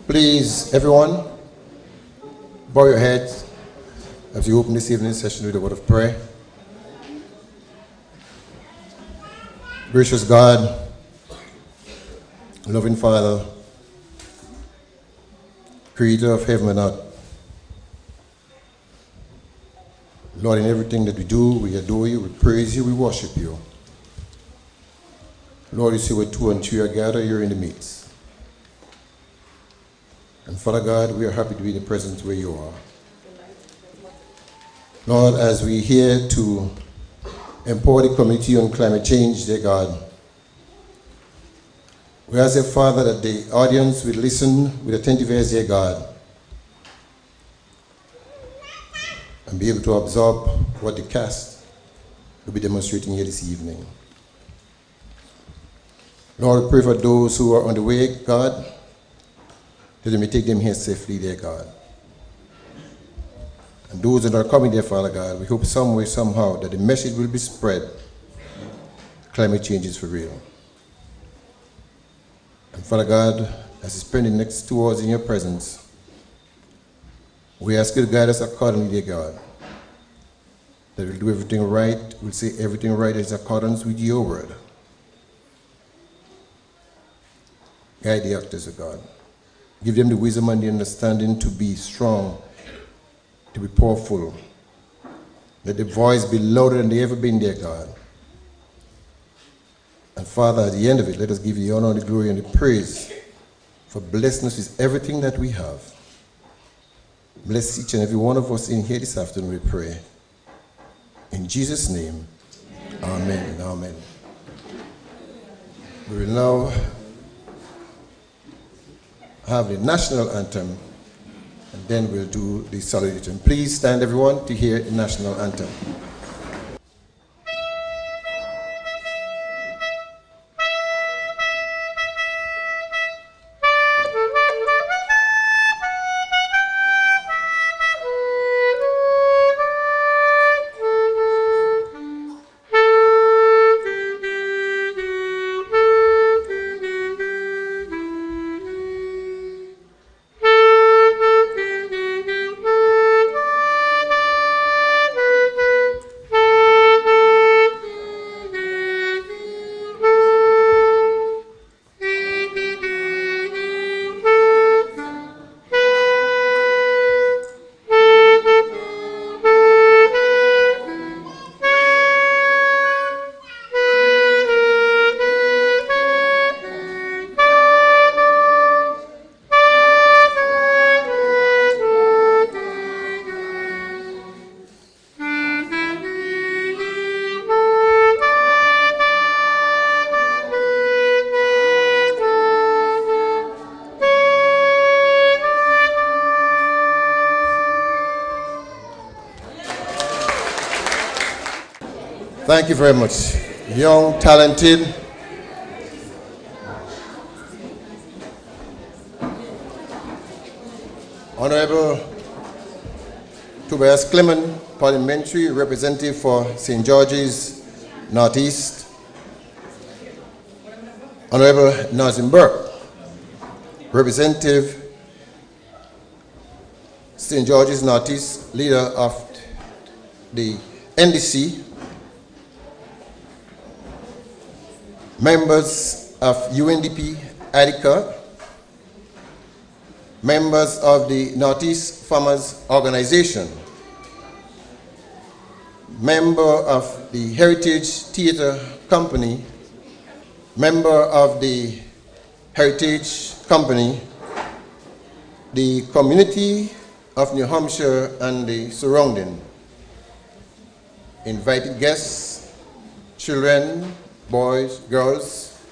Please, everyone, bow your heads as you open this evening's session with a word of prayer. Gracious God, loving Father, Creator of heaven and earth, Lord, in everything that we do, we adore you, we praise you, we worship you. Lord, you say where two and three are gathered, you're in the midst. And Father God, we are happy to be in the presence where you are. Lord, as we here to empower the community on climate change, dear God, we ask, dear Father, that the audience will listen with attentive ears, dear God, and be able to absorb what the cast will be demonstrating here this evening. Lord, we pray for those who are on the way, God, that you may take them here safely, dear God. And those that are coming, dear Father God, we hope some way, somehow, that the message will be spread. Climate change is for real. And Father God, as we spend the next 2 hours in your presence, we ask you to guide us accordingly, dear God. That we'll do everything right, we'll say everything right in accordance with your word. Guide the actors of God. Give them the wisdom and the understanding to be strong, to be powerful. Let the voice be louder than they ever been, dear God. And Father, at the end of it, let us give you the honor, the glory, and the praise for blessing us with everything that we have. Bless each and every one of us in here this afternoon, we pray. In Jesus' name, amen and amen. We will now have the national anthem, and then we'll do the salutation. Please stand, everyone, to hear the national anthem. Thank you very much. Young, talented, Honorable Tobias Clement, Parliamentary Representative for St. George's Northeast. Honorable Nazim Burke, Representative St. George's Northeast, leader of the NDC. Members of UNDP ADICA, members of the Northeast Farmers Organization, member of the Heritage Theatre Company, member of the Heritage Company, the community of New Hampshire and the surrounding, invited guests, children, boys, girls,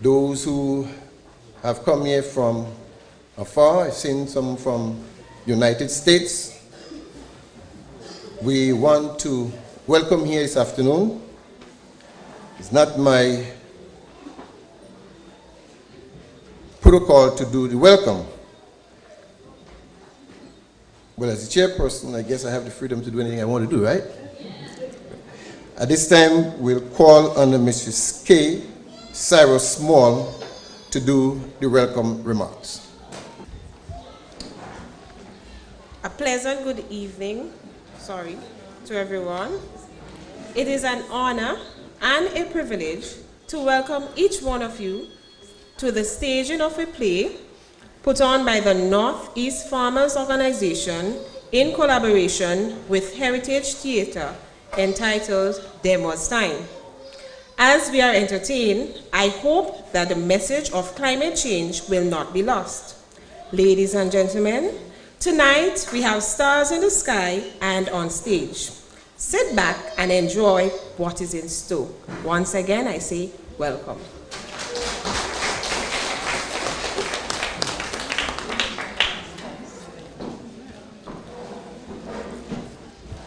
those who have come here from afar. I've seen some from United States. We want to welcome here this afternoon. It's not my protocol to do the welcome. Well, as the chairperson, I guess I have the freedom to do anything I want to do, right? At this time, we'll call on Mrs. K. Cyrus Small to do the welcome remarks. A pleasant good evening, to everyone. It is an honor and a privilege to welcome each one of you to the staging of a play put on by the Northeast Farmers Organization in collaboration with Heritage Theatre entitled There Was Time. As we are entertained, I hope that the message of climate change will not be lost. Ladies and gentlemen, tonight we have stars in the sky and on stage. Sit back and enjoy what is in store. Once again, I say welcome.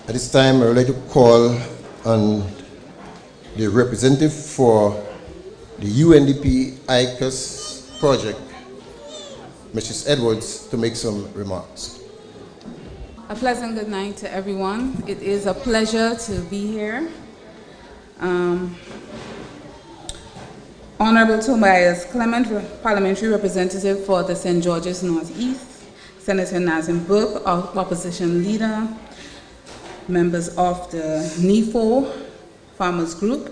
At this time, I would like to call on the representative for the UNDP ICUS project, Mrs. Edwards, to make some remarks. A pleasant good night to everyone. It is a pleasure to be here. Honorable Tobias Clement, Parliamentary Representative for the St. George's Northeast, Senator Nazim Burke, Opposition Leader, members of the NEFO Farmers Group,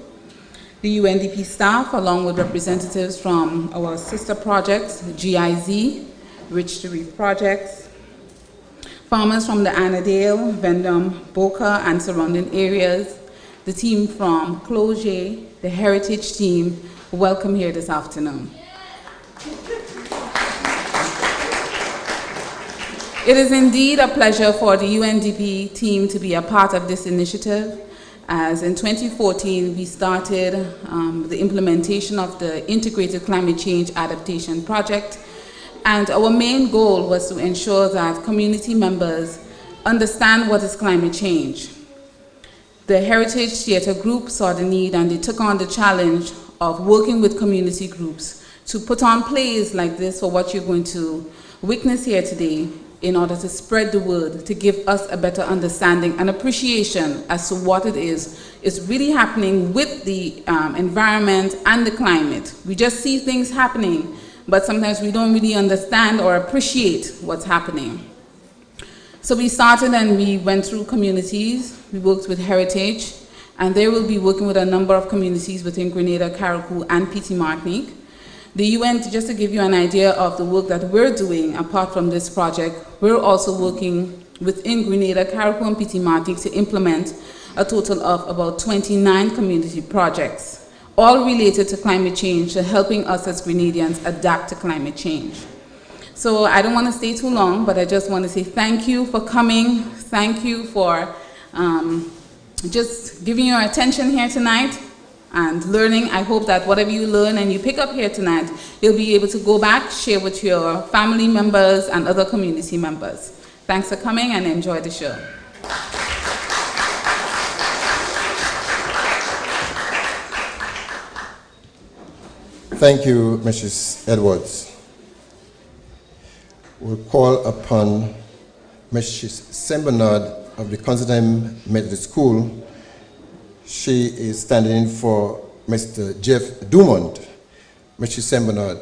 the UNDP staff, along with representatives from our sister projects, GIZ, Rich to Reef Projects, farmers from the Annandale, Vendome, Boca, and surrounding areas, the team from Cloget, the Heritage team, welcome here this afternoon. It is indeed a pleasure for the UNDP team to be a part of this initiative, as in 2014 we started the implementation of the Integrated Climate Change Adaptation Project, and our main goal was to ensure that community members understand what is climate change. The Heritage Theatre Group saw the need and they took on the challenge of working with community groups to put on plays like this, or what you're going to witness here today, in order to spread the word, to give us a better understanding and appreciation as to what it is really happening with the environment and the climate. We just see things happening, but sometimes we don't really understand or appreciate what's happening. So we started and we went through communities. We worked with Heritage, and they will be working with a number of communities within Grenada, Carriacou, and PT Martinique. The UN, just to give you an idea of the work that we're doing apart from this project, we're also working within Grenada, Carriacou, and PT Martinique to implement a total of about 29 community projects, all related to climate change and helping us as Grenadians adapt to climate change. So I don't want to stay too long, but I just want to say thank you for coming. Thank you for just giving your attention here tonight and learning. I hope that whatever you learn and you pick up here tonight, you'll be able to go back, share with your family members and other community members. Thanks for coming and enjoy the show. Thank you, Mrs. Edwards. We'll call upon Mrs. Saint Bernard of the Constantine Methodist School. She is standing in for Mr. Jeff Dumont. Mrs. Saint Bernard.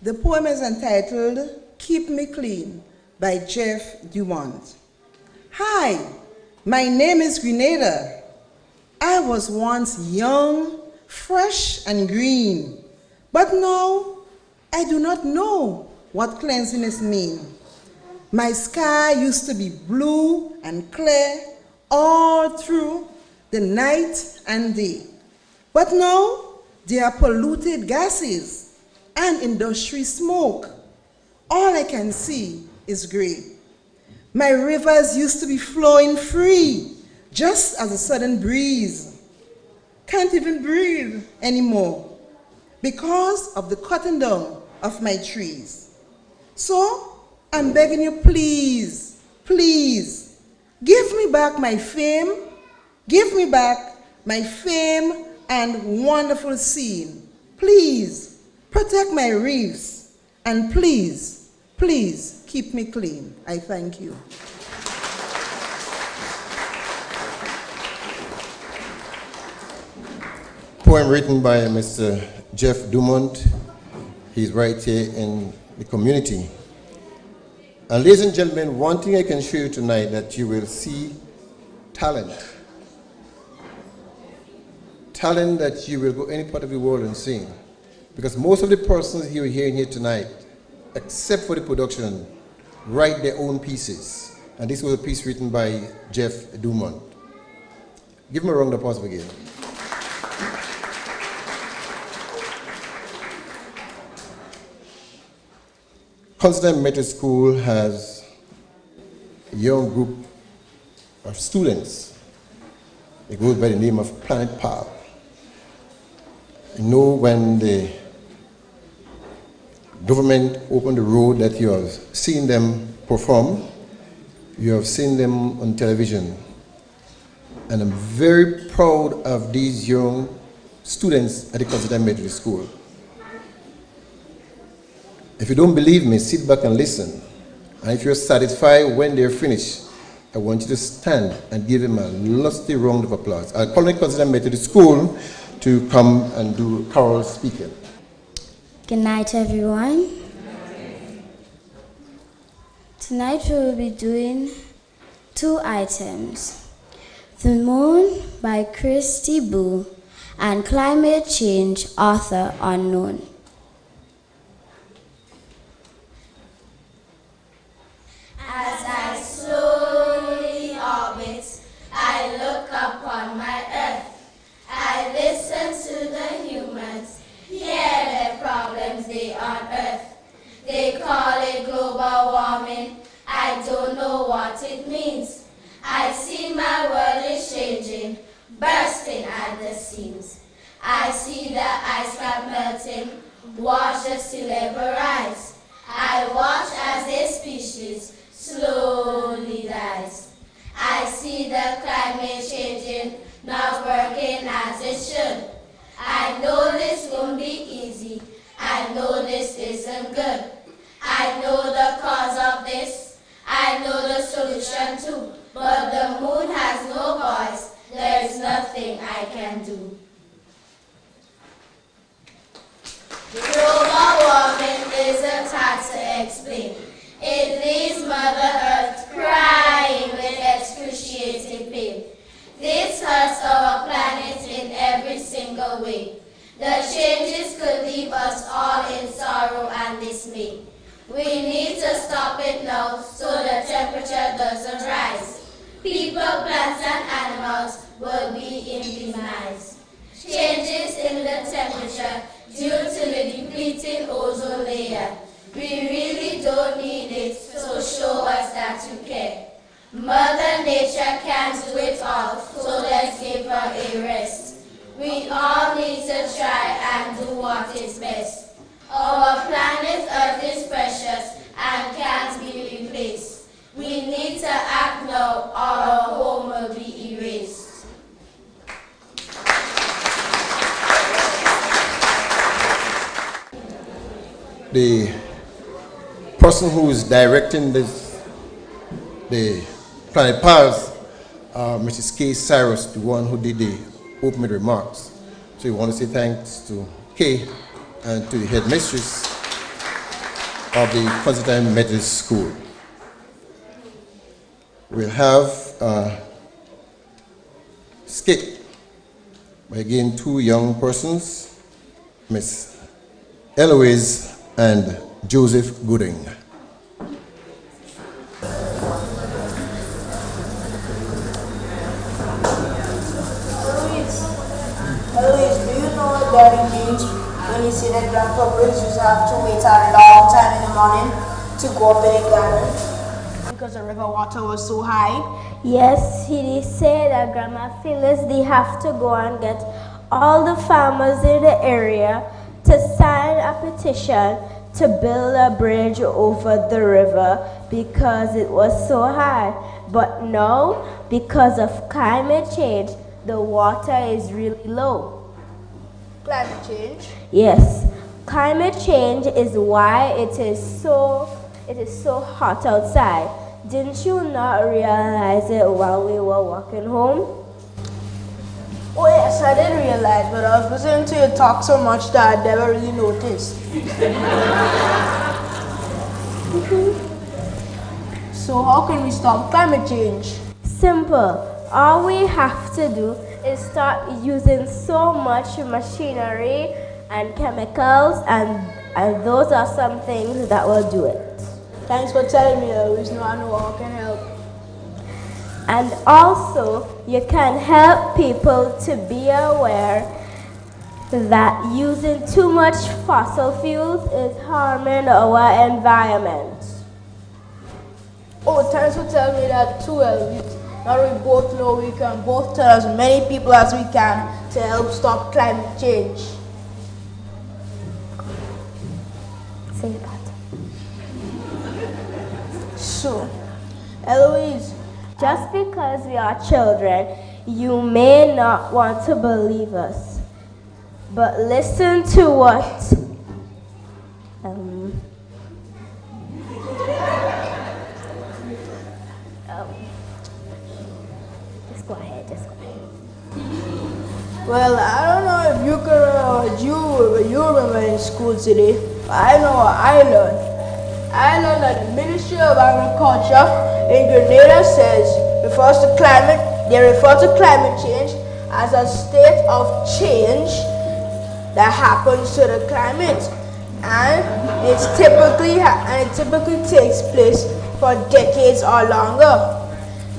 The poem is entitled Keep Me Clean by Jeff Dumont. Hi, my name is Grenada. I was once young, fresh and green, but now I do not know what cleanliness means. My sky used to be blue and clear all through the night and day. But now there are polluted gases and industry smoke. All I can see is gray. My rivers used to be flowing free, just as a sudden breeze. Can't even breathe anymore because of the cutting down of my trees. So I'm begging you, please, please, give me back my fame, give me back my fame and wonderful scene. Please, protect my reefs, and please, please keep me clean. I thank you. Poem written by Mr. Jeff Dumont. He's right here in the community. And ladies and gentlemen, one thing I can show you tonight that you will see talent. Talent that you will go any part of the world and sing. Because most of the persons you're hearing here tonight, except for the production, write their own pieces. And this was a piece written by Jeff Dumont. Give him a round of applause again. Constantine Methodist School has a young group of students. It goes by the name of Planet Pal. You know, when the government opened the road that you have seen them perform, you have seen them on television. And I'm very proud of these young students at the Constantine Methodist School. If you don't believe me, sit back and listen. And if you're satisfied when they're finished, I want you to stand and give them a lusty round of applause. I'll call on Constantine Methodist School to come and do choral speaking. Good night, everyone. Tonight we will be doing 2 items. The Moon by Christy Boo and Climate Change, author unknown. As I slowly orbit, I look upon my earth. I listen to the humans, hear their problems they unearth. They call it global warming, I don't know what it means. I see my world is changing, bursting at the seams. I see the ice cap melting, watch the sea level rise. I watch as a species slowly dies. I see the climate changing, not working as it should. I know this won't be easy. I know this isn't good. I know the cause of this. I know the solution too. But the moon has no voice. There is nothing I can do. Global warming isn't hard to explain. It leaves Mother Earth crying with excruciating pain. This hurts our planet in every single way. The changes could leave us all in sorrow and dismay. We need to stop it now so the temperature doesn't rise. People, plants, and animals will be in demise. Changes in the temperature due to the depleting ozone layer. We really don't need it, so show us that you care. Mother Nature can't do it all, so let's give her a rest. We all need to try and do what is best. Our planet Earth is precious and can't be replaced. We need to act now or our home will be erased. The person who is directing this, the Planet Pals, Mrs. Kay Cyrus, the one who did the opening remarks. So we want to say thanks to Kay and to the headmistress of the Constantine Methodist School. We'll have a skit by again 2 young persons, Miss Eloise and Joseph Gooding. Eloise, do you know what that means when you say that grandpapas used to have to wait a long time in the morning to go up in the garden? Because the river water was so high? Yes, he did say that Grandma Phyllis they have to go and get all the farmers in the area to sign a petition to build a bridge over the river because it was so high. But now, because of climate change, the water is really low. Climate change? Yes, climate change is why it is so hot outside. Didn't you not realize it while we were walking home? Oh yes, I did realize, but I was listening to you talk so much that I never really noticed. So how can we stop climate change? Simple. All we have to do is start using so much machinery and chemicals, and those are some things that will do it. Thanks for telling me, Eloise. Now I know how I can help. And also, you can help people to be aware that using too much fossil fuels is harming our environment. Oh, thanks for telling me that too, Eloise. Now we both know we can both tell as many people as we can to help stop climate change. Say that. So, Eloise, Just because we are children, you may not want to believe us, but listen to what just go ahead. well, I don't know if you can, you remember in school today, but I know what I learned. I learned that the Ministry of Agriculture in Grenada they refer to climate change as a state of change that happens to the climate, and it typically takes place for decades or longer.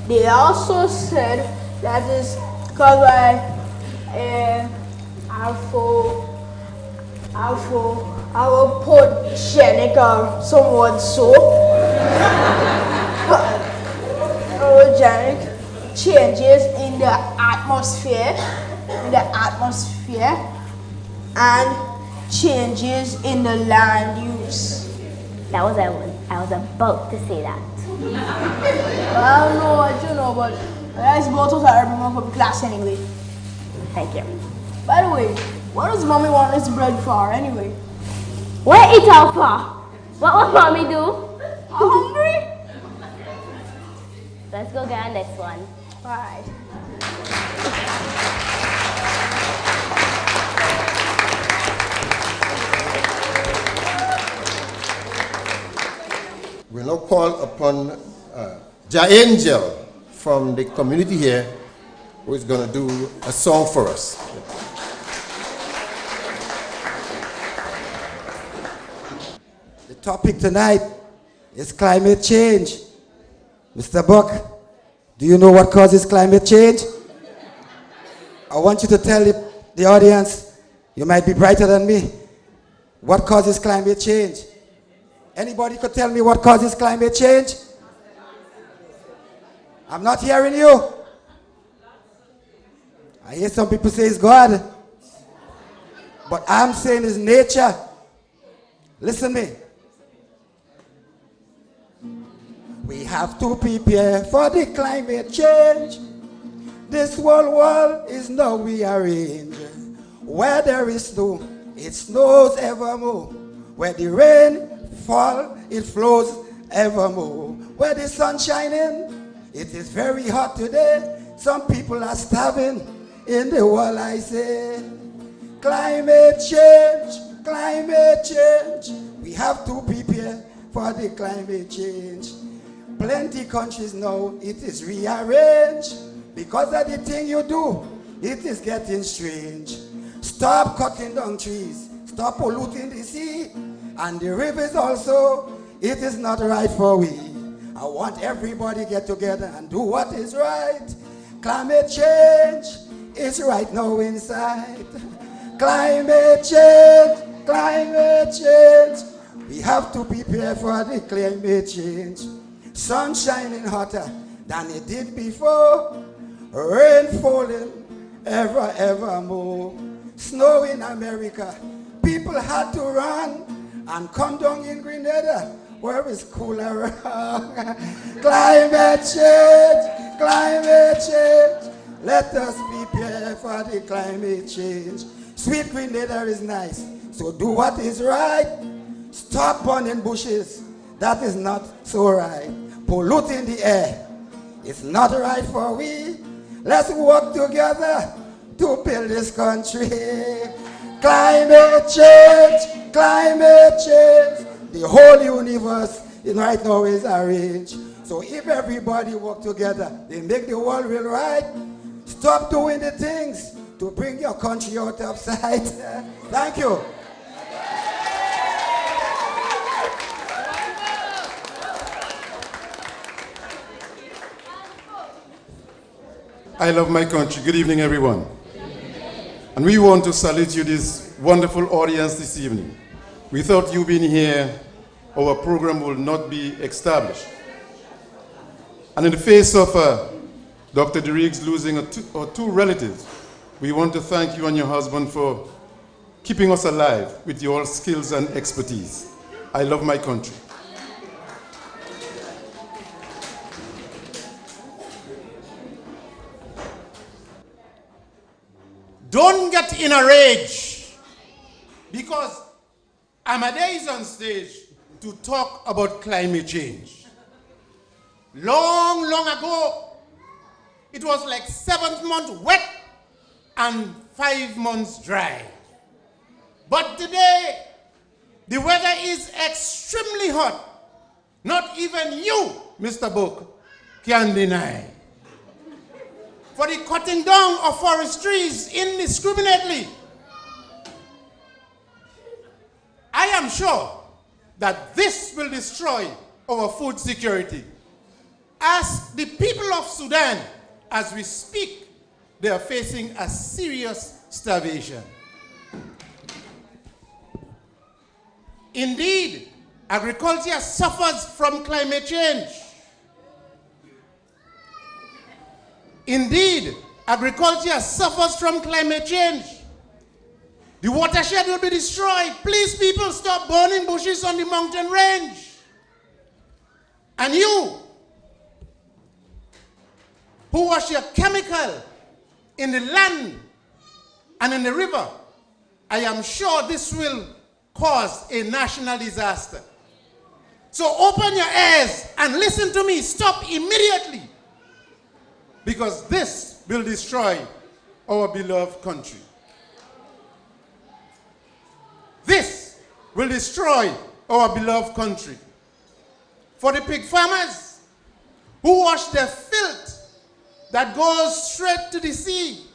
They also said that is caused by anthropogenic or somewhat so anthropogenic changes in the atmosphere and changes in the land use. I was about to say that. I don't know what you know, but that's both of our remember from class anyway. Thank you. By the way, what does mommy want this bread for anyway? What eat all for? What will mommy do? I'm hungry. Let's go get our next one. Alright. We'll now call upon Angel from the community here, who is going to do a song for us. The topic tonight is climate change. Mr. Buck, do you know what causes climate change? I want you to tell the audience, you might be brighter than me, what causes climate change? Anybody could tell me what causes climate change? I'm not hearing you. I hear some people say it's God. But I'm saying it's nature. Listen to me. We have to prepare for the climate change. This world is now rearranged. Where there is snow, it snows evermore. Where the rain fall, it flows evermore. Where the sun shining, it is very hot today. Some people are starving in the world, I say. Climate change, climate change. We have to prepare for the climate change. Plenty countries now, it is rearranged. Because of the thing you do, it is getting strange. Stop cutting down trees. Stop polluting the sea. And the rivers also, it is not right for we. I want everybody get together and do what is right. Climate change is right now inside. Climate change, climate change. We have to prepare for the climate change. Sun shining hotter than it did before. Rain falling evermore. Snow in America. People had to run and come down in Grenada where it's cooler. Climate change, climate change. Let us prepare for the climate change. Sweet Grenada is nice, so do what is right. Stop burning bushes, that is not so right. Polluting the air, it's not right for we. Let's work together to build this country. Climate change, climate change. The whole universe right now is arranged. So if everybody work together, they make the world real right. Stop doing the things to bring your country out of sight. Thank you. I love my country. Good evening, everyone. And we want to salute you, this wonderful audience this evening. Without you being here, our program will not be established. And in the face of Dr. Derriggs losing two relatives, we want to thank you and your husband for keeping us alive with your skills and expertise. I love my country. Don't get in a rage, because Amade is on stage to talk about climate change. Long ago, it was like 7 months wet and 5 months dry. But today, the weather is extremely hot. Not even you, Mr. Book, can deny. For the cutting down of forest trees indiscriminately. I am sure that this will destroy our food security. As the people of Sudan, as we speak, they are facing a serious starvation. Indeed, agriculture suffers from climate change. Indeed, agriculture suffers from climate change. The watershed will be destroyed. Please, people, stop burning bushes on the mountain range. And you, who wash your chemical in the land and in the river, I am sure this will cause a national disaster. So open your ears and listen to me. Stop immediately. Because this will destroy our beloved country. This will destroy our beloved country. For the pig farmers who wash their filth that goes straight to the sea,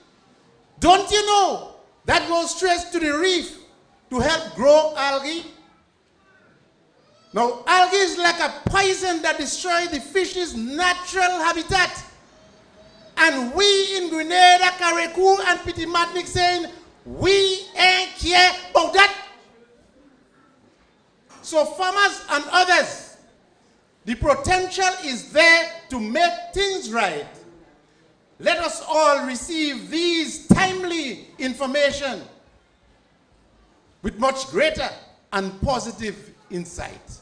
don't you know that goes straight to the reef to help grow algae? Now, algae is like a poison that destroys the fish's natural habitat. And we in Grenada, Carriacou, and Petit Martinique saying, we ain't care about that. So farmers and others, the potential is there to make things right. Let us all receive these timely information with much greater and positive insight.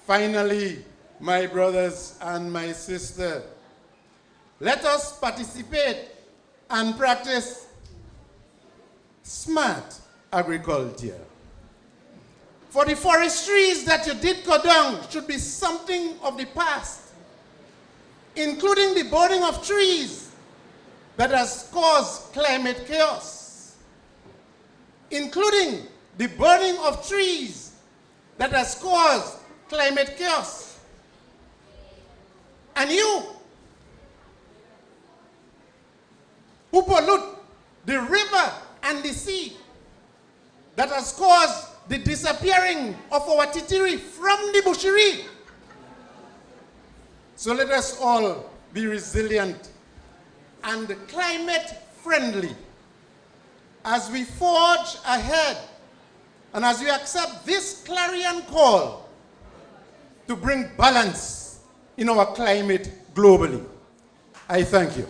Finally, my brothers and my sisters, let us participate and practice smart agriculture. For the forest trees that you did cut down should be something of the past, including the burning of trees that has caused climate chaos, including the burning of trees that has caused climate chaos. And you, who pollute the river and the sea, that has caused the disappearing of our titiri from the bushery. So let us all be resilient and climate friendly as we forge ahead and as we accept this clarion call to bring balance in our climate globally. I thank you.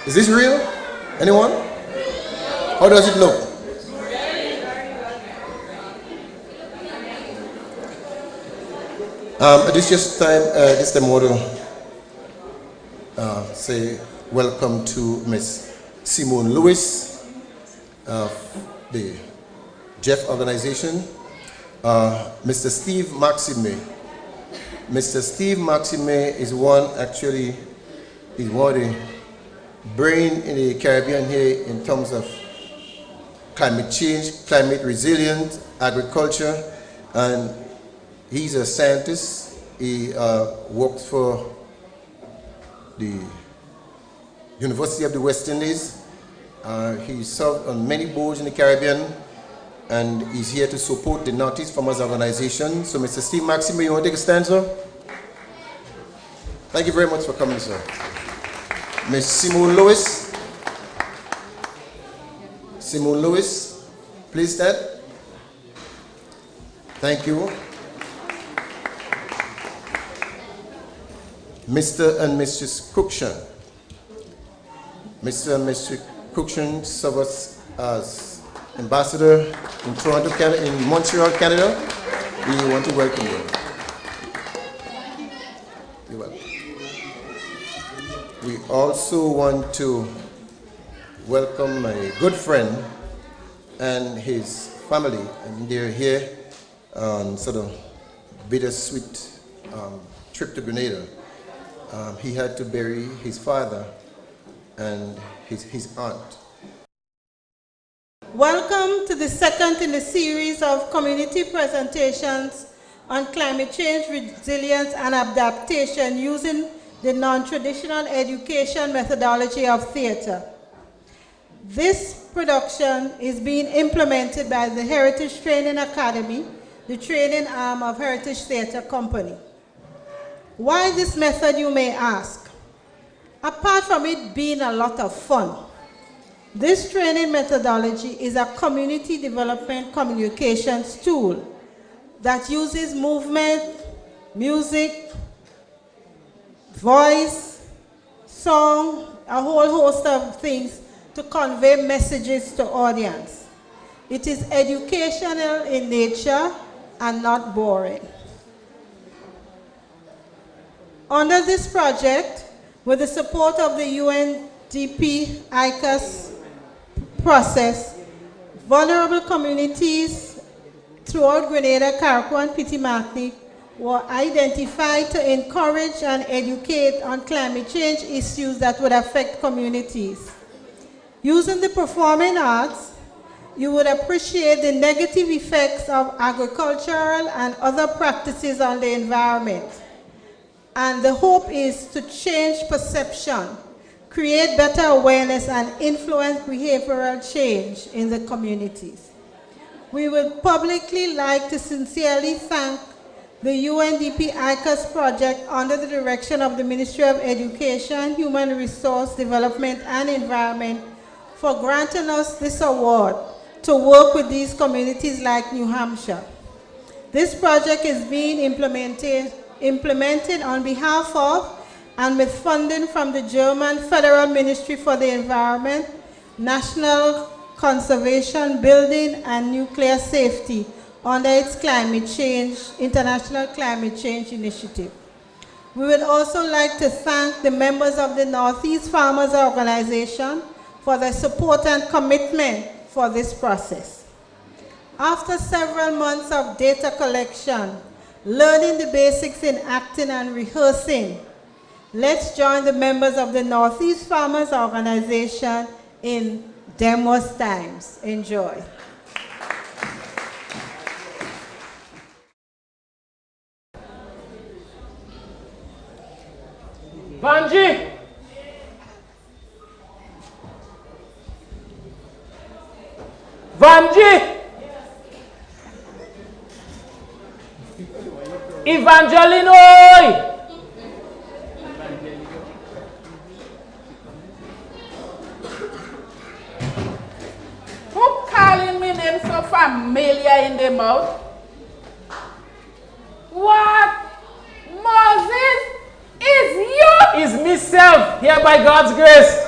Is this real? Anyone? How does it look? This just time, this time I want to say welcome to Miss Simone Lewis of the Jeff organization, Mr. Steve Maxime. Mr. Steve Maxime is one of the brain in the Caribbean here in terms of climate change, climate resilient, agriculture, and he's a scientist. He works for the University of the West Indies. He served on many boards in the Caribbean, and he's here to support the Northeast Farmers Organization. So Mr. Steve Maximo, you want to take a stand, sir? Thank you very much for coming, sir. Ms. Simone Lewis. Simone Lewis, please stand. Thank you. Mr. and Mrs. Cruikshank. Mr. and Mrs. Cruikshank serve us as ambassador in Toronto, Canada, in Montreal, Canada. We want to welcome you. You're welcome. We also want to welcome my good friend and his family, and they're here on sort of bittersweet trip to Grenada. He had to bury his father and his aunt. Welcome to the second in the series of community presentations on climate change, resilience, and adaptation using the non-traditional education methodology of theater. This production is being implemented by the Heritage Training Academy, the training arm of Heritage Theatre Company. Why this method, you may ask? Apart from it being a lot of fun, this training methodology is a community development communications tool that uses movement, music, voice, song, a whole host of things to convey messages to audience. It is educational in nature and not boring. Under this project, with the support of the UNDP ICAS process, vulnerable communities throughout Grenada, Carriacou, and Petit Martinique were identified to encourage and educate on climate change issues that would affect communities. Using the performing arts, you would appreciate the negative effects of agricultural and other practices on the environment. And the hope is to change perception, create better awareness, and influence behavioral change in the communities. We would publicly like to sincerely thank the UNDP ICAS project under the direction of the Ministry of Education, Human Resource Development, and Environment for granting us this award to work with these communities like New Hampshire. This project is being implemented on behalf of and with funding from the German Federal Ministry for the Environment, National Conservation, Building, and Nuclear Safety under its climate change, International Climate Change Initiative. We would also like to thank the members of the Northeast Farmers Organization for their support and commitment for this process. After several months of data collection, learning the basics in acting and rehearsing, let's join the members of the Northeast Farmers Organization in Demos Times. Enjoy. Vanji! Vanji! Evangeline! Who calling me name so familiar in the mouth? What? Moses? Is you? Is myself here by God's grace.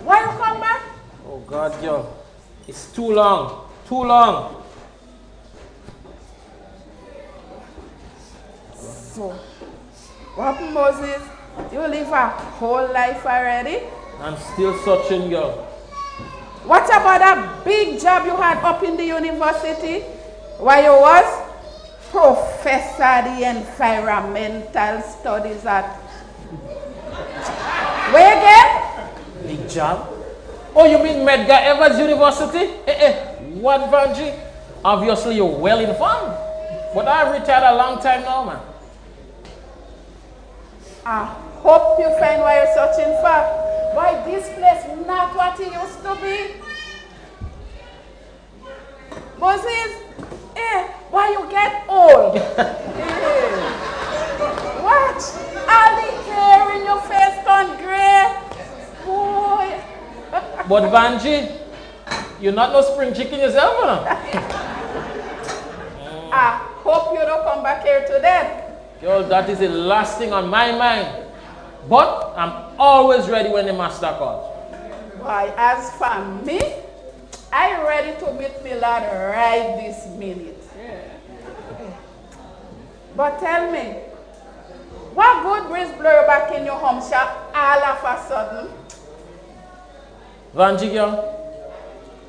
Why you come back? Oh God, yo. It's too long. Too long. So, what happened, Moses? You live a whole life already? I'm still searching, girl. What about that big job you had up in the university? Where you was? Professor of the Environmental Studies at Where again? Big job. Oh, you mean Medgar Evers University? What, Vanji? Obviously, you're well informed. But I've retired a long time now, man. I hope you find what you're searching for. Why this place not what it used to be? Moses, why you get old? What? All the hair in your face turned gray? Boy. But Vanji, you're not no spring chicken yourself, no? I hope you don't come back here today. Girl, that is the last thing on my mind. But I'm always ready when the master calls. Why, as for me, I'm ready to meet my lord right this minute. But tell me, what good breeze blow you back in your home shop all of a sudden? Vanji girl,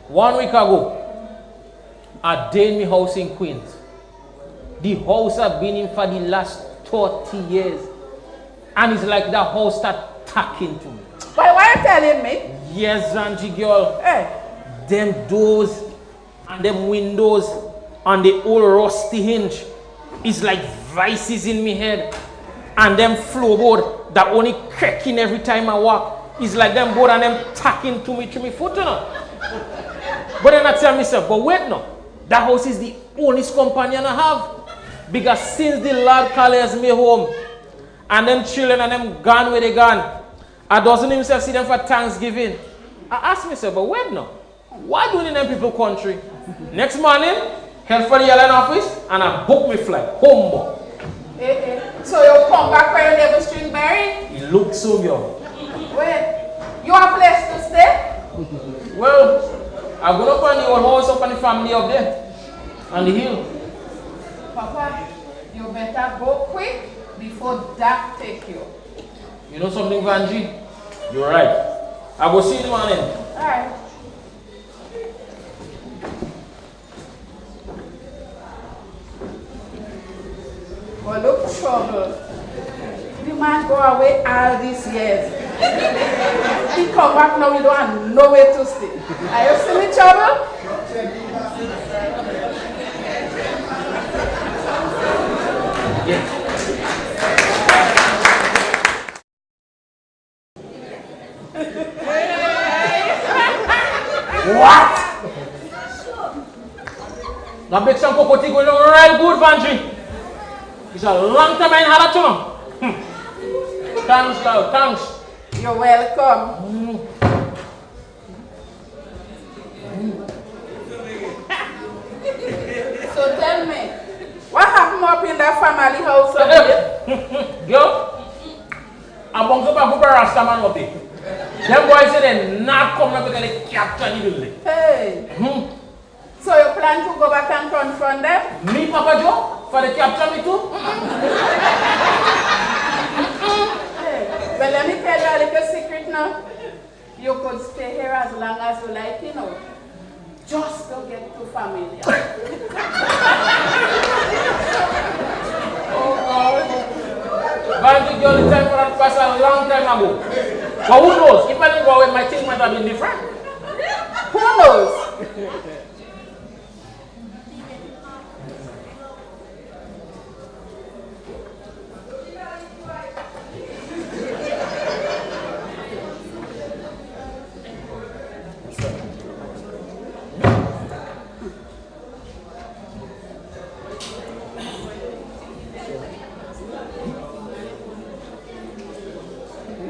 1 week ago, I did in my house in Queens. The house I've been in for the last 30 years. And it's like that house start talking to me. But why are you telling me? Yes, Vanji girl. Hey. Them doors and them windows and the old rusty hinge is like vices in my head. And them floorboard that only cracking every time I walk. It's like them board and them tacking to me through my foot, you know. But then I tell myself, but wait no. That house is the only companion I have. Because since the Lord calls me home, and them children and them gone where they gone, I doesn't himself see them for Thanksgiving. I ask myself, but wait no. Why do in them people country? Next morning, head for the airline office, and I book me flight, home. So you come back for your neighbor string berry? It looks so good. Wait, you have a place to stay? Well, I'm going to find the old house up on the family up there, on the hill. Papa, you better go quick before Doc take you. You know something, Vanji? You're right. I will see you in the morning. All right. Well, look, trouble. The man go away all these years. He come back now, we don't have nowhere to stay. Are you still in trouble? Yes. What? That makes some cocoa going on right good, Vanji. It's a long time I ain't had a tune. Thanks, girl, thanks. You're welcome. So tell me, what happened up in that family house up there? Girl, I'm going to go to Rastaman up there. Them boys say they're not coming up because they capture the building. Hey. So you plan to go back and confront them? Me, Papa Joe, for the capture me too? Hey. Well, let me tell you a little secret now. You could stay here as long as you like, you know. Just to get too familiar. Oh, God. Vanji girl, the time for that pass a long time ago. But who knows? If I didn't go away, my things might have been different. Who knows?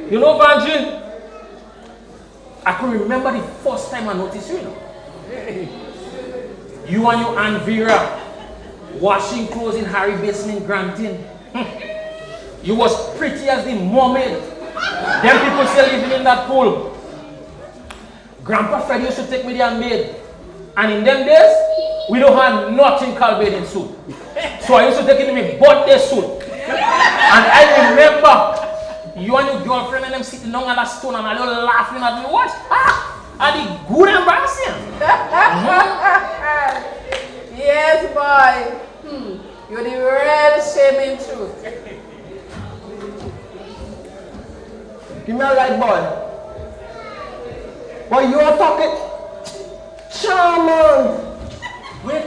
You know, Vanji, I can remember the first time I noticed you, You and your Aunt Vera washing clothes in Harry Basement, Granton. You was pretty as the mermaid. Them people still living in that pool. Grandpa Freddy used to take me there and bathe. And in them days, we don't have nothing called bathing suit. So I used to take it in my birthday suit. And I remember you and your girlfriend and them sitting down on that stone and all you laughing at me. What? Are the good embarrassing? Yes, boy. You're the real shame in truth. Give me a right boy. But you are talking charming. Wait.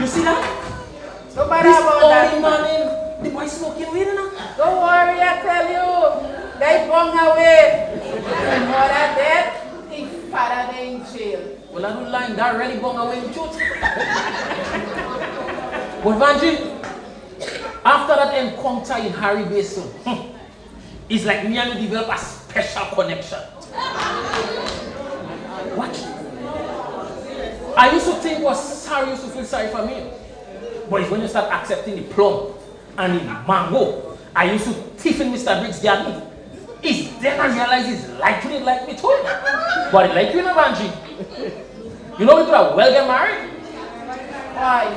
You see that? Don't bother about that. Man, the boy smoking weed now. Don't worry, I tell you. They bung away. Mother dead, his father they in jail. Well, I don't lie, that really bung away in truth. But Vanji, after that encounter in Harry Basin, it's like me and you develop a special connection. What? I used to think was sorry, used to feel sorry for me. But it's when you start accepting the plum and the mango, I used to thief in Mr. Briggs' garden. It's then I realize he's like you, like me too. But like you, Vanji. You know we could have well get married. Why?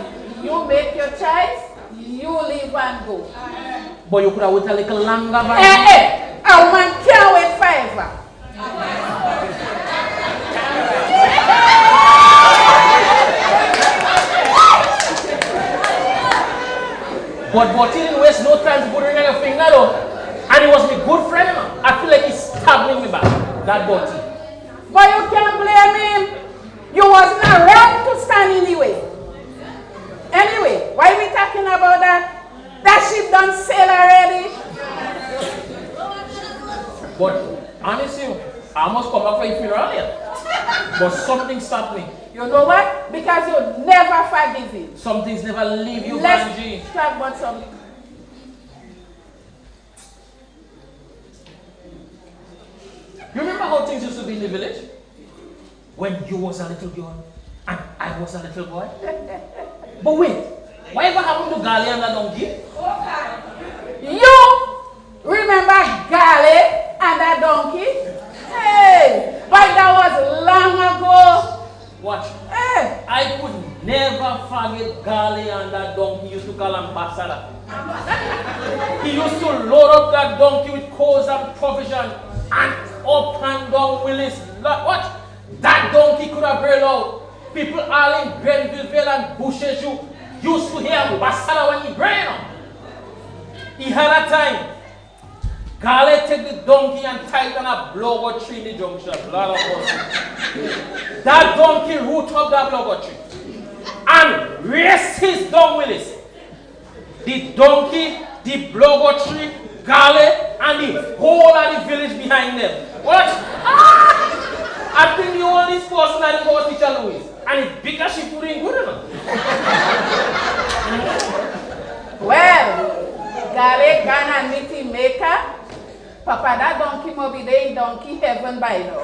You make your choice, you leave and go. But you could have waited a little longer, Vanji. Hey, a woman can't wait forever. But he didn't waste no time to put ring on your finger though. And he was my good friend. I feel like he's stabbing me back. That Botti. But you can't blame him. You wasn't around to stand in the way. Anyway, why are we talking about that? That ship done sail already. But honestly, I almost come back for your funeral here. But something stopped me. You know what? Because you never forgive him. Some things never leave you, Let's Vanji. talk about some. You remember how things used to be in the village? When you was a little girl and I was a little boy? But wait, whatever happened to Gali and the donkey? You remember Gali and that donkey? Hey, but that was long ago. Watch. Hey. I could never forget Gali and that donkey used to call ambassador. He used to load up that donkey with coals and provision and up and down Willis. Watch. That donkey could have very loud. People all in Grenville and Bushes used to hear ambassador when he ran. He had a time. Gali take the donkey and tie it on a blower tree in the junction. That donkey root up that blower tree and race his down Willis. The donkey, the blower tree, Gali, and the whole of the village behind them. What? I think the only person that was Teacher Louis. And it's because she put in good enough. Well, Gali can admit him maker. Papa, that donkey must be there in donkey heaven by now.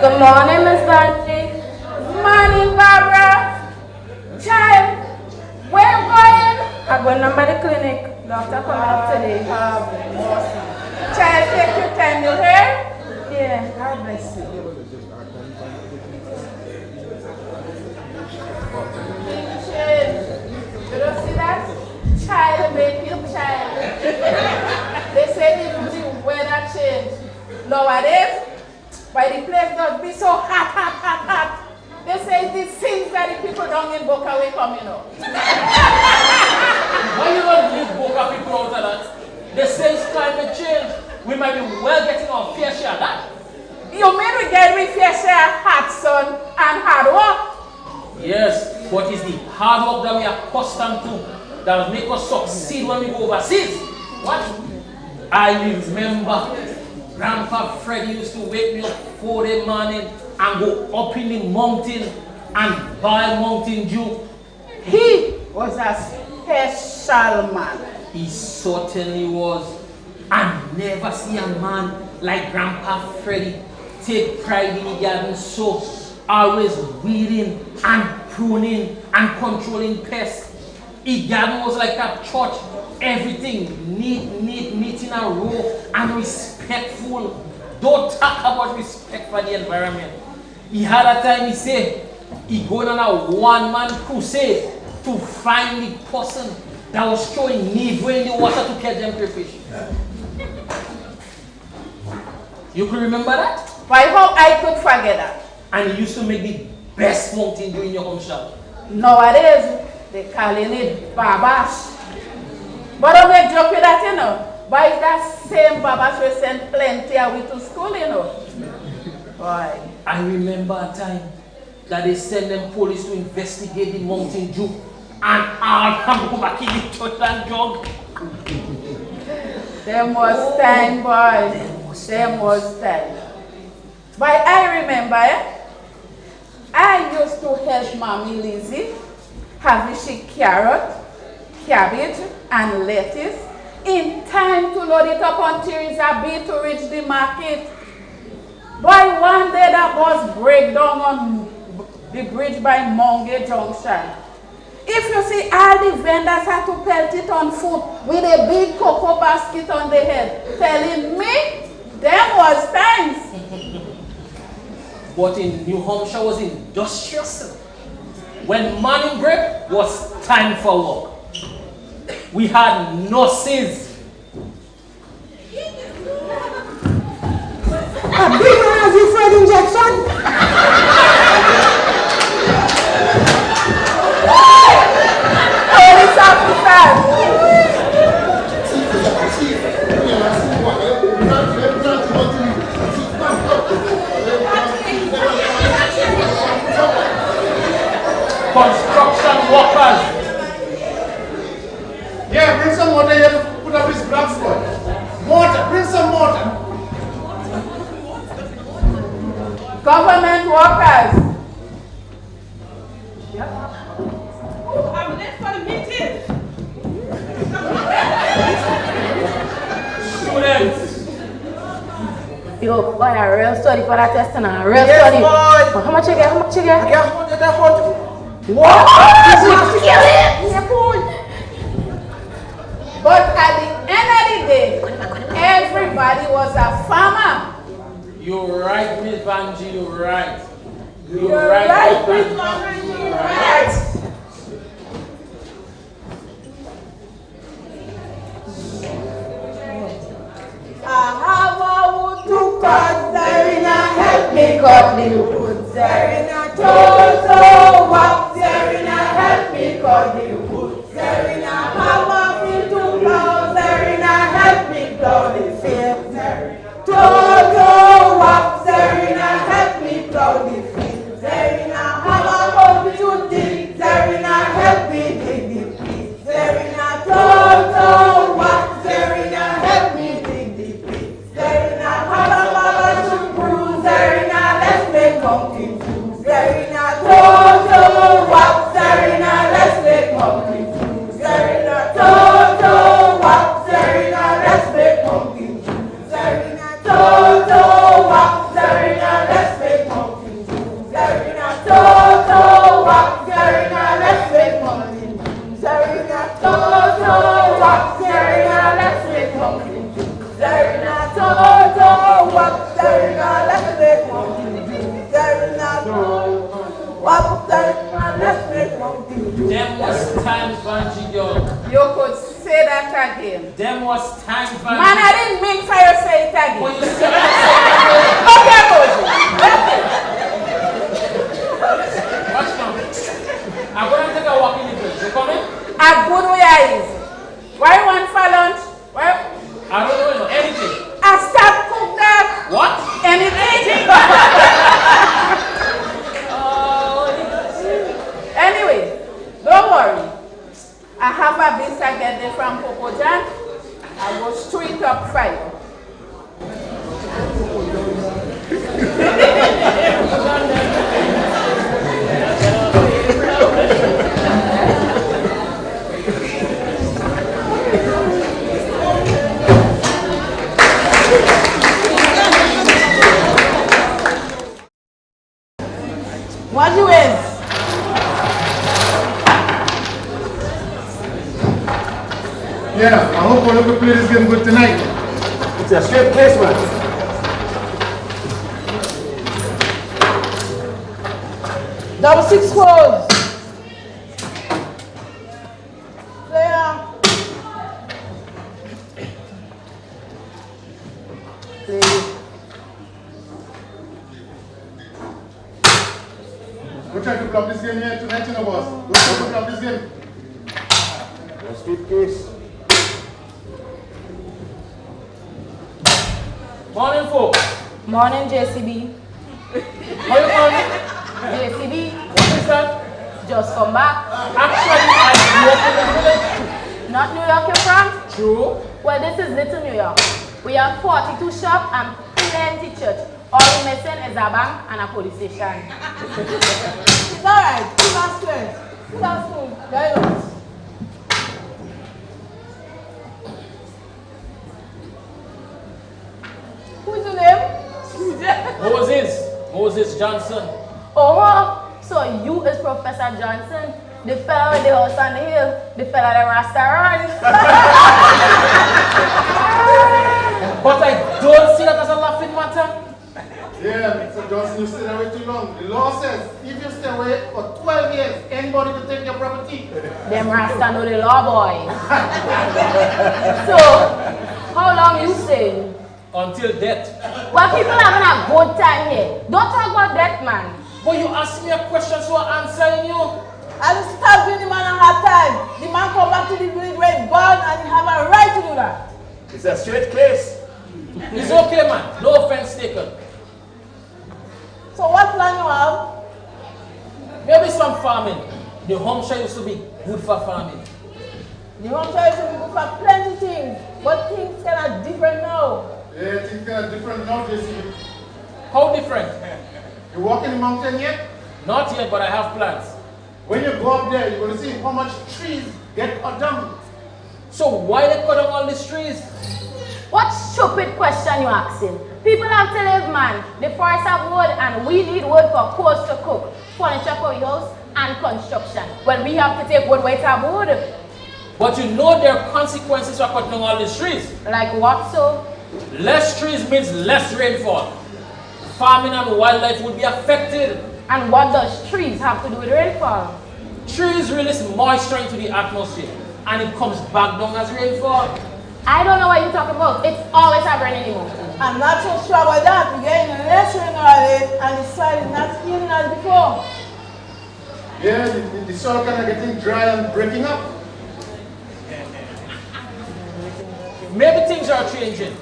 Good morning, Miss Vanji. Morning, Barbara. Child, where are you going? I'm going to the clinic. Doctor coming up today. Child, take your time, you hear? Yeah, God bless you. You don't see that? Child making child. They say the weather change. Nowadays, why the place does be so hot. They say the sins that the people down in Boca will coming up. Why you don't leave Boca people out of that? They say it's climate change. We might be well getting our fair share of that. You mean we get with fair share of hot sun and hard work? Yes, but it's the hard work that we are accustomed to that will make us succeed when we go overseas. What? I remember Grandpa Freddy used to wake me up 4 in the morning and go up in the mountain and buy Mountain Dew. He was a special man. He certainly was. I never see a man like Grandpa Freddy take pride in the garden so always weeding and pruning and controlling pests. His garden was like a church. Everything neat in a row and respectful. Don't talk about respect for the environment. He had a time he said he going on a one-man crusade to find the person that was throwing Negro in the water to catch them crayfish. You could remember that? I hope I could forget that. And he used to make the best Mountain Dew in your home shop. Nowadays, They calling it Babash. But don't make joke with that, you know. But it's that same Babash we send plenty away to school, you know. Boy. I remember a time that they send them police to investigate the Mountain Dew and all come back in the church and jog. Them was time, boy. Them was time. But I remember, I used to help Mommy Lizzie having she carrot, cabbage, and lettuce in time to load it up on Teresa B to reach the market. Boy, one day that bus break down on the bridge by Monge Junction. If you see all the vendors had to pelt it on foot with a big cocoa basket on the head, telling me them was times. But in New Hampshire was industrious. When morning break was time for work. We had nurses. A big one as you Fred injection. Police officers. Construction workers. Yeah, bring some water here to put up this black spot. Mortar, bring some mortar. Government workers. I'm late for the meeting. Students. Yo, boy, a real study for that test and a real study. Boy. How much you get? How much you get? I got 100. What? Kill it! But at the end of the day, everybody was a farmer. You're right, Miss Banji, you're right. You're right, Miss Banji, you're right. I have a wood to cut, Zarina, help me cut the wood. Zarina, Toto, walk, Zarina, help me cut the wood. Zarina, have a field to plow, Zarina, help me plow the field. Toto, walk, Zarina, help me plow the field. Zarina, have a hoe to dig, Zarina, help me dig the pit. Zarina, Toto, walk, Zarina, help me dig the pit. Zarina, have a mother to bruise, Zarina, let's make pumpkin juice. Zarina, Toto, walk, Zarina, let's make pumpkin juice. Zarina, Toto, walk, Zarina, let's make pumpkin juice. Zarina, Toto, walk, Zarina, let's make pumpkin juice. Zarina, Toto, walk, Zarina, let's make pumpkin juice. Zarina, Toto, walk, Zarina, let's make pumpkin juice. Zarina, Toto, walk, Zarina, let's make pumpkin juice. Zarina, Toto, walk, Zarina, let's make pumpkin juice. Them was times, Banji, girl. You could say that again. Them was times, Banji. Man, I didn't mean for you to say it again. When you said that, Okay, Boji. watch now. I'm going to take a walk in the place. You coming? A good way is. Why you want for lunch? Why? I don't know anything. I stop cook that. What? Anything. Anyway, don't worry. I have a beast I get there from Popo Jan. I go straight up fire. What you in? Yeah, I hope all of the players get good tonight. It's a straight placement. Double six scores. Player. We're trying to block this game here tonight, you know, boss. We're trying to block this game. street case. Morning, folks. Morning, JCB. How you morning? JCB. What is that? Just come back. Actually, I grew up in the village. Not New York you're from? True. Well, this is Little New York. We have 42 shops and plenty church. All we're missing is a bank and a police station. It's alright. Keep us straight. Good afternoon. Very much. Who's your name? Moses Johnson. Oh, so you is Professor Johnson, the fellow with the house on the hill, the fellow that restaurant. But I don't see that as a laughing matter. Yeah, Mr. Johnson, you stayed away too long. The law says if you stay away for 12 years, anybody can take your property. Them Rasta know the law, boy. So, how long you staying? Until death. Well, people having a good time here. Don't talk about death, man. But you asked me a question, so I'm answering you. I will stop giving the man a hard time. The man come back to the village where he born and he have a right to do that. It's a straight case. It's okay, man. No offense taken. So what plan you have? Maybe some farming. New Hampshire used to be good for farming. New Hampshire used to be good for plenty things, but things kind of different now. Yeah, things kind of different now, JC. How different? You walk in the mountain yet? Not yet, but I have plans. When you go up there, you're going to see how much trees get cut down. So why they cut down all these trees? What stupid question you asking? People have to live, man. The forest have wood and we need wood for coals to cook, furniture for your house, and construction. Well, we have to take wood where it have wood. But you know there are consequences for cutting down all these trees. Like what, so? Less trees means less rainfall. Farming and wildlife would be affected. And what does trees have to do with rainfall? Trees release moisture into the atmosphere and it comes back down as rainfall. I don't know what you're talking about. It's always happening in the mountain. I'm not so sure about that. We're getting less rain nowadays and the soil is not healing as before. Yeah, the soil kind of getting dry and breaking up. Maybe things are changing.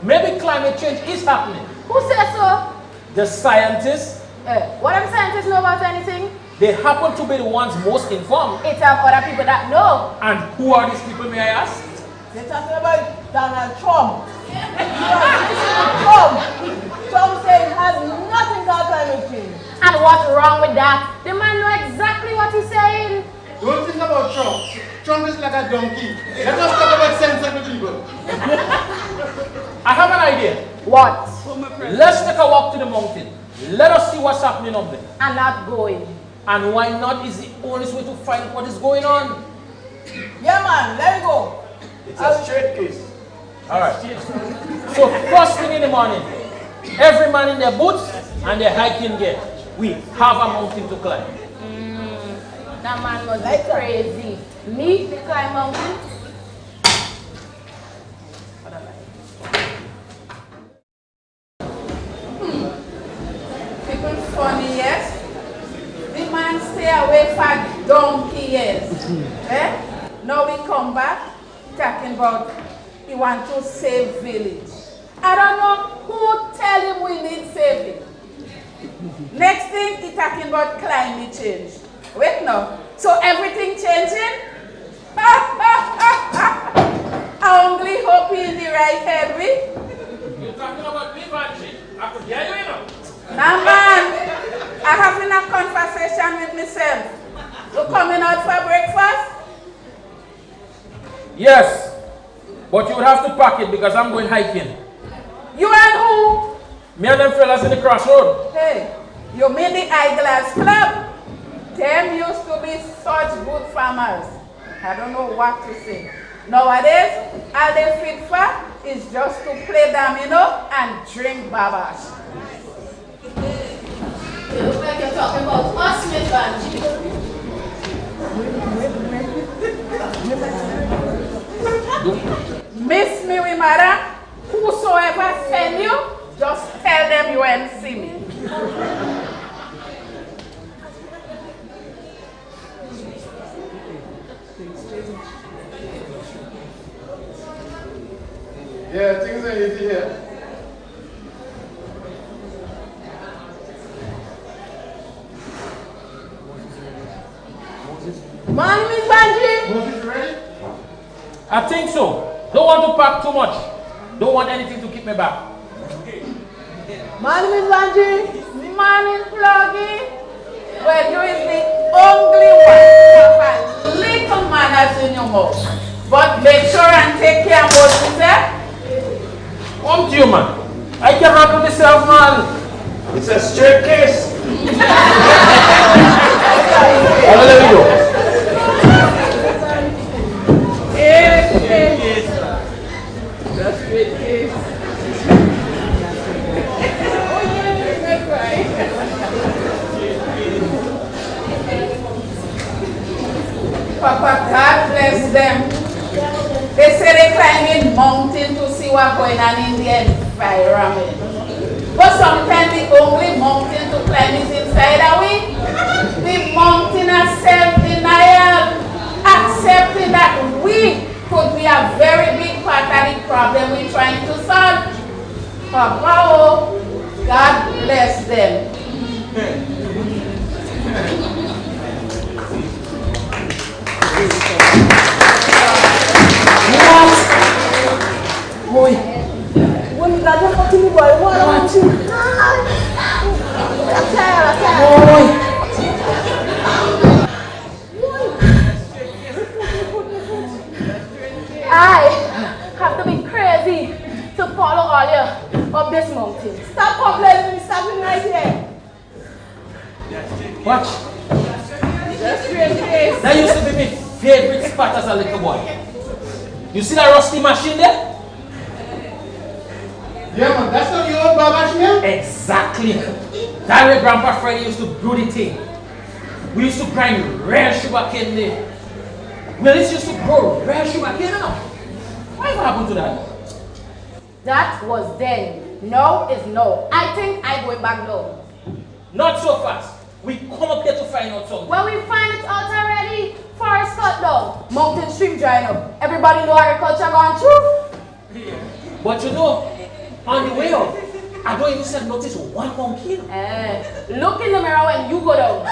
Maybe climate change is happening. Who says so? The scientists. What do scientists know about anything? They happen to be the ones most informed. It's other people that know. And who are these people, may I ask? They're talking about Donald Trump. Trump. Trump says it has nothing to do with climate change. And what's wrong with that? The man know exactly what he's saying. Don't think about Trump. Trump is like a donkey. Let us talk about sensible people. I have an idea. What? Let's take a walk to the mountain. Let us see what's happening up there. And not going. And why not is the only way to find out what is going on. Yeah, man, let it go. It's a straight case. Alright. So first thing in the morning, every man in their boots and their hiking gear. We have a mountain to climb. That man was like crazy. Me to climb mountain? People funny, yes? The man stay away for donkey years. Now we come back talking about he want to save village. I don't know who tell him we need saving. Next thing he talking about climate change. Wait now. So everything changing? I only hope he in the right head with. You're talking about me, Banshee. I could hear you, you know. Now, man, I having a conversation with myself. You coming out for breakfast? Yes, but you would have to pack it because I'm going hiking. You and who? Me and them fellas in the crossroad. Hey, you mean the Eyeglass Club? Them used to be such good farmers. I don't know what to say. Nowadays, all they fit for is just to play domino and drink babash. You look like you're talking about us, Miss Banshee. Miss me, we mother. Whosoever send you, just tell them you ain't see me. Yeah, things are easy here. Morning, Miss Banji. Moses, ready? I think so. Don't want to pack too much. Don't want anything to keep me back. Morning, Miss Banji. Morning, Pluggy. Well, you is the only one who have a little manners in your mouth. But make sure and take care of what you say. Come to you, man. I can handle myself, man. It's a straight case. I'll let you go. That's great case. Papa, God bless them. They say they climbing mountain to see what's going on in the environment. But sometimes the only mountain to climb is inside of we. The mountain of self-denial, accepting that we could be a very big part of the problem we're trying to solve. Papa, oh, God bless them. Boy. When you got to the boy, what I want you? I have to be crazy to follow all you up this mountain. Stop complaining, stop it right here. Watch. That's great case. That used to be my favorite spot as a little boy. You see that rusty machine there? Yeah, man, that's not your old barber machine? Exactly. That way Grandpa Freddy used to brew the thing. We used to grind rare sugar cane there. Willis used to grow rare sugar cane now. What happened to that? That was then. Now is now. I think I'm going back now. Not so fast. We come up here to find out something. Well, we find it out already. Forest cut down. Mountain stream drying up. Everybody know agriculture gone through. But you know, on the way up, I don't even notice one monkey. Look in the mirror when you go down.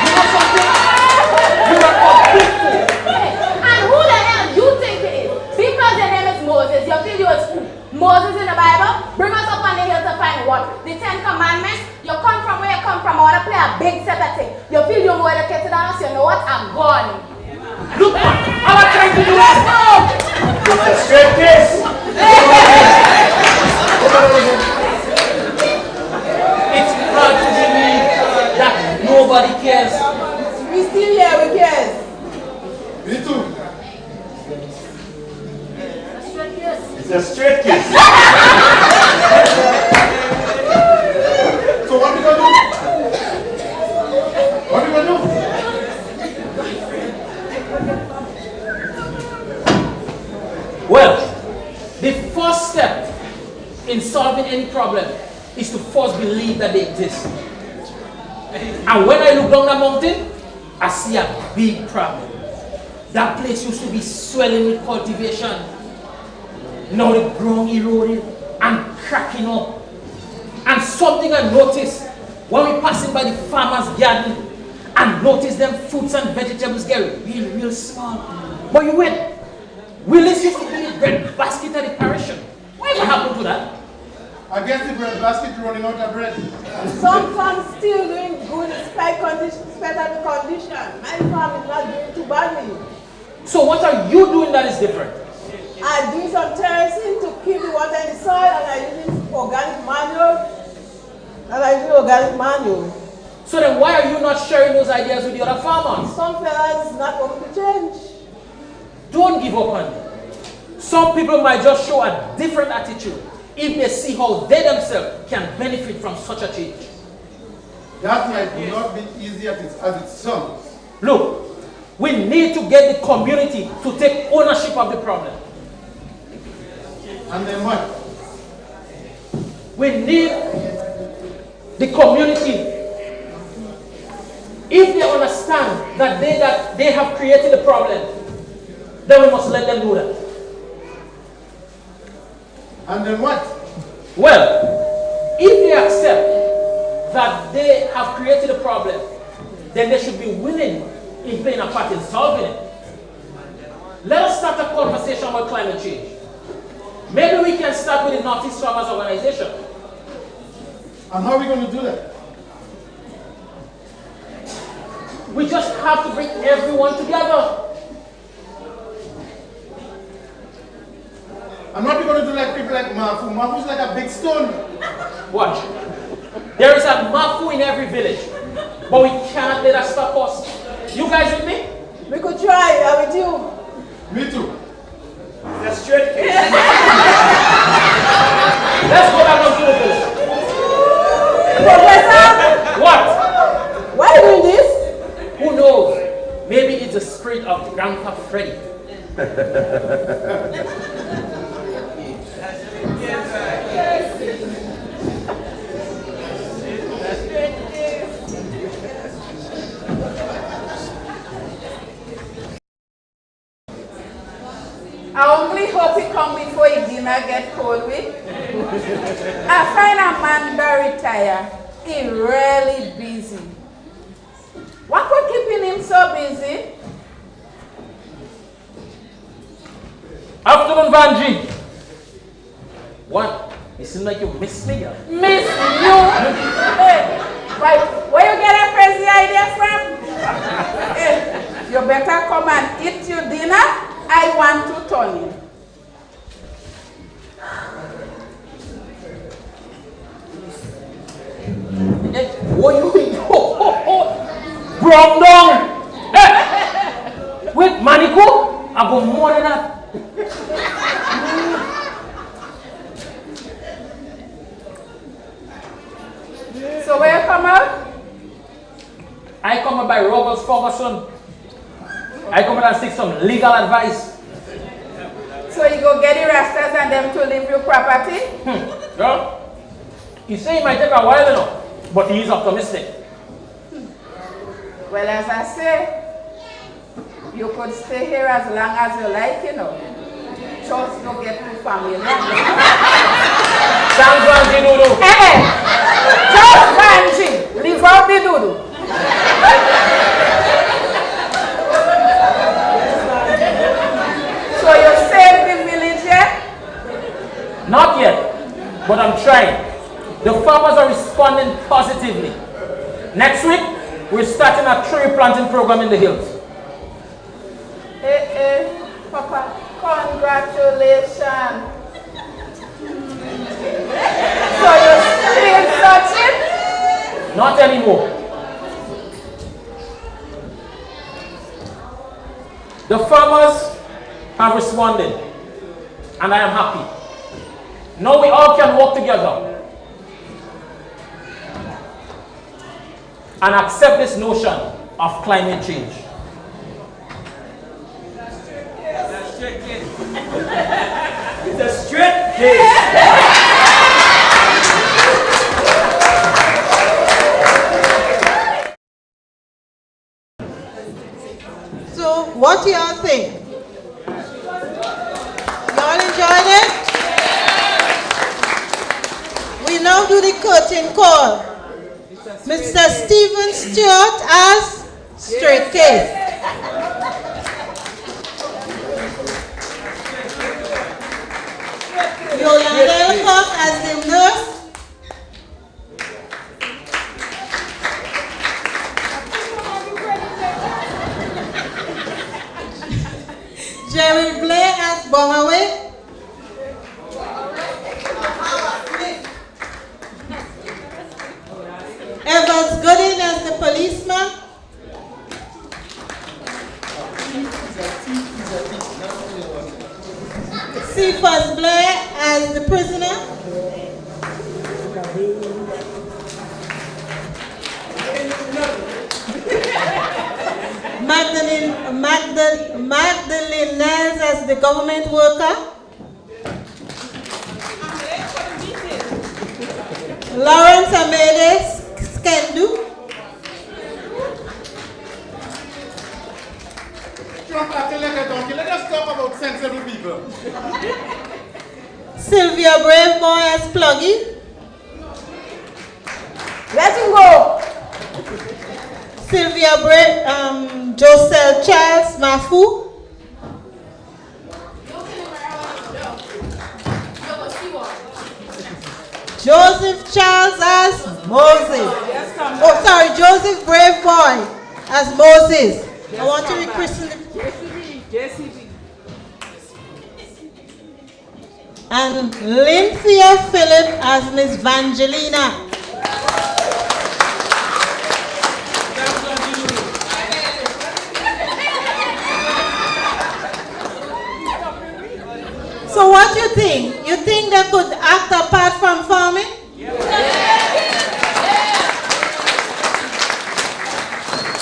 You know something? You are complete fool. And who the hell you think it is? Because your name is Moses, you feel you is who? Moses in the Bible? Bring us up on the hill to find what? The 10 Commandments? You come from where you come from. I want to play a big set of things. You feel you're more educated than us, you know what? I'm gone. Look, I'm not trying to do that. It's a straight case. It's hard to believe that nobody cares. We still here, we care. Me too. It's a straight case. So what we gonna do? What we gonna do? Well, the first step in solving any problem is to first believe that they exist. And when I look down the mountain, I see a big problem. That place used to be swelling with cultivation. Now the ground eroded and cracking up. And something I noticed when we passing by the farmer's garden and notice them fruits and vegetables get real small. But you wait. Willis used to be the bread basket at the parish. Whatever happened to that? I guess the bread basket running out of bread. Some farms still doing good despite of the condition. My farm is not doing too badly. So what are you doing that is different? I do some terracing to keep the water in the soil, and I use organic manure. So then why are you not sharing those ideas with the other farmers? Some fellas not going to change. Don't give up on them. Some people might just show a different attitude if they see how they themselves can benefit from such a change. That might not be easy as it sounds. Look, we need to get the community to take ownership of the problem. And then what? We need the community. If they understand that they have created the problem, then we must let them do that. And then what? Well, if they accept that they have created a problem, then they should be willing in playing a part in solving it. Let us start a conversation about climate change. Maybe we can start with the Northeast Farmers Organization. And how are we going to do that? We just have to bring everyone together. And what are we going to do like people like Mafu? Mafu's like a big stone. Watch. There is a Mafu in every village, but we can't let that stop us. You guys with me? We could try. I'm with you. Me too. That's straight case. Let's go back to the village. Professor! What? Why are you doing this? Who knows? Maybe it's the spirit of Grandpa Freddy. I only hope he come before his dinner get cold with. I find a man that retire. He really busy. What could keeping him so busy? Afternoon, Vanji. What? You seem like you missed me, girl. Miss you? Hey, where you get that crazy idea from? Hey, you better come and eat your dinner. I want to turn you. What you Brom down! Hey! Wait, Manico? I go more than that. So where you come out? I come out by Roberts Ferguson. I come out and seek some legal advice. So you go get the Rastas and them to leave your property? Girl, you say it might take a while, you know, but he is optimistic. Well, as I say, you could stay here as long as you like, you know. Just don't get too familiar. Sounds Vanji Doodoo. Hey, just Vanji. Leave out the doodoo. So you saved the village yet? Not yet, but I'm trying. The farmers are responding positively. Next week, we're starting a tree planting program in the hills. Hey, Papa, congratulations. So you're still searching? Not anymore. The farmers have responded, and I am happy. Now we all can work together and accept this notion of climate change. It's a straight case. So, what do y'all think? Y'all enjoyed it? We now do the curtain call. Mr. Stephen Stewart as straight case. Yolanda Elcock as the nurse. Jerry Blair as Bongaway. Evans Gooding as the policeman. Cephas Blair as the prisoner. Magdalene Nels as the government worker. Lawrence Amedes Skendu. Let us talk about sensible people. Sylvia Braveboy as Pluggy. Let him go. Sylvia Joseph Charles Mafu. Joseph Charles as Moses. Oh, sorry, Joseph Braveboy as Moses. I want to rechristen the JCB. And Lynthia Phillip as Miss Vangelina. So what do you think? You think they could act apart from farming?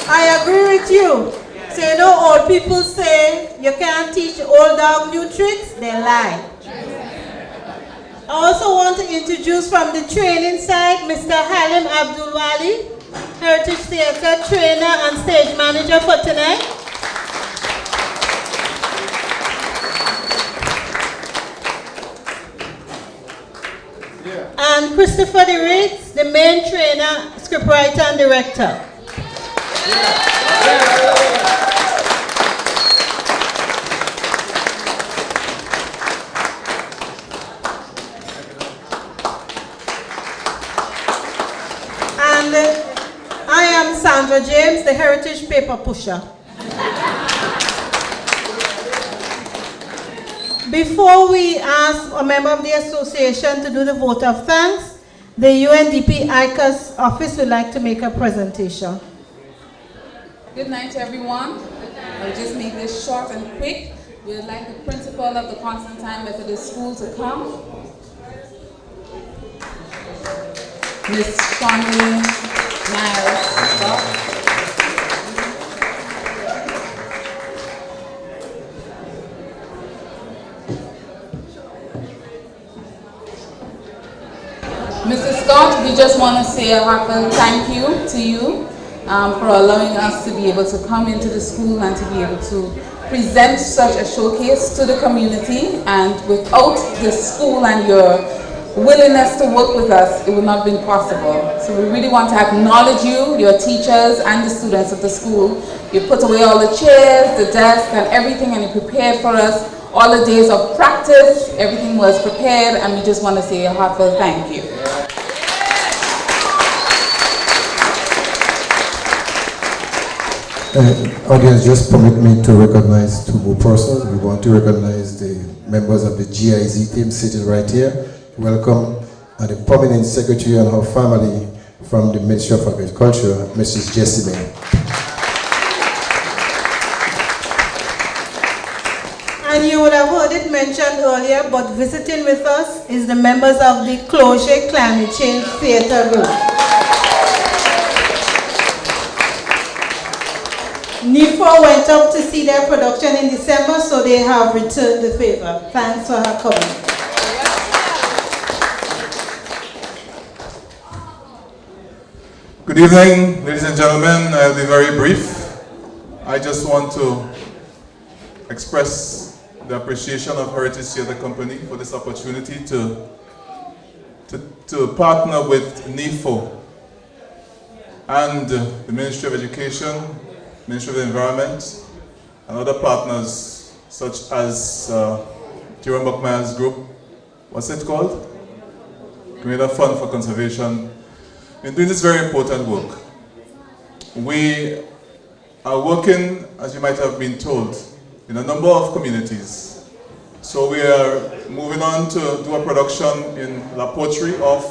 I agree with you. So you know old people say you can't teach old dog new tricks, they lie. I also want to introduce from the training side Mr. Halim Abdulwali, Heritage Theatre trainer and stage manager for tonight. And Christopher DeRiggs, the main trainer, scriptwriter and director. And I am Sandra James, the Heritage Paper Pusher. Before we ask a member of the association to do the vote of thanks, the UNDP ICAS office would like to make a presentation. Good night, everyone. I'll just make this short and quick. We'd like the principal of the Constantine Methodist School to come. Miss Shonley Niles. Mrs. Scott, we just want to say a heartfelt thank you to you for allowing us to be able to come into the school and to be able to present such a showcase to the community. And without the school and your willingness to work with us, it would not have been possible. So we really want to acknowledge you, your teachers and the students of the school. You put away all the chairs, the desk and everything, and you prepared for us all the days of practice. Everything was prepared, and we just want to say a heartfelt thank you. Audience, just permit me to recognize two more persons. We want to recognize the members of the GIZ team seated right here. Welcome and the permanent secretary and her family from the Ministry of Agriculture, Mrs. Jessie May. And you would have heard it mentioned earlier, but visiting with us is the members of the Closure Climate Change Theatre Group. NIFO went up to see their production in December, so they have returned the favor. Thanks for her coming. Good evening, ladies and gentlemen. I'll be very brief. I just want to express the appreciation of Heritage Theatre Company for this opportunity to partner with NIFO and the Ministry of Education, Ministry of the Environment, and other partners such as Jerome Buckmeyer's group. What's it called? Grenada Fund for Conservation. In doing this very important work. We are working, as you might have been told, in a number of communities. So we are moving on to do a production in La Poterie of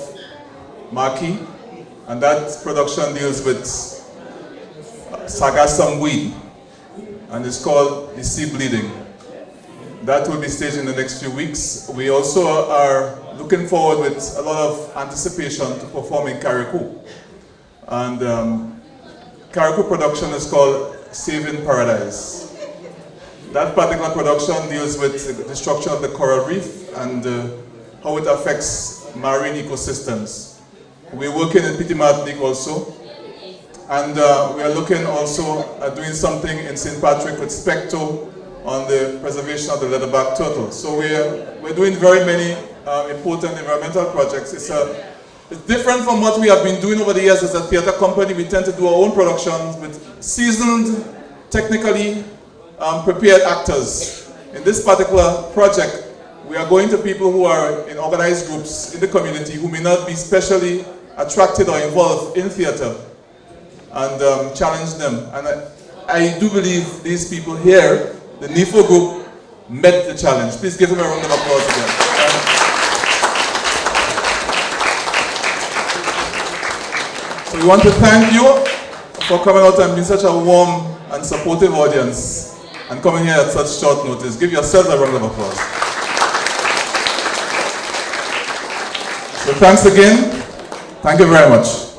Maki, and that production deals with sargassum weed, and it's called The Sea Bleeding. That will be staged in the next few weeks. We also are looking forward with a lot of anticipation to perform in Carriacou. And Carriacou production is called Saving Paradise. That particular production deals with the destruction of the coral reef and how it affects marine ecosystems. We're working in Petit Martinique also. And we are looking also at doing something in St. Patrick with Specto on the preservation of the leatherback turtle. So we're doing very many important environmental projects. It's different from what we have been doing over the years as a theatre company. We tend to do our own productions with seasoned, technically prepared actors. In this particular project, we are going to people who are in organized groups in the community who may not be specially attracted or involved in theatre, and challenge them. And I do believe these people here, the NIFO group, met the challenge. Please give them a round of applause again. So we want to thank you for coming out and being such a warm and supportive audience and coming here at such short notice. Give yourselves a round of applause. So thanks again. Thank you very much.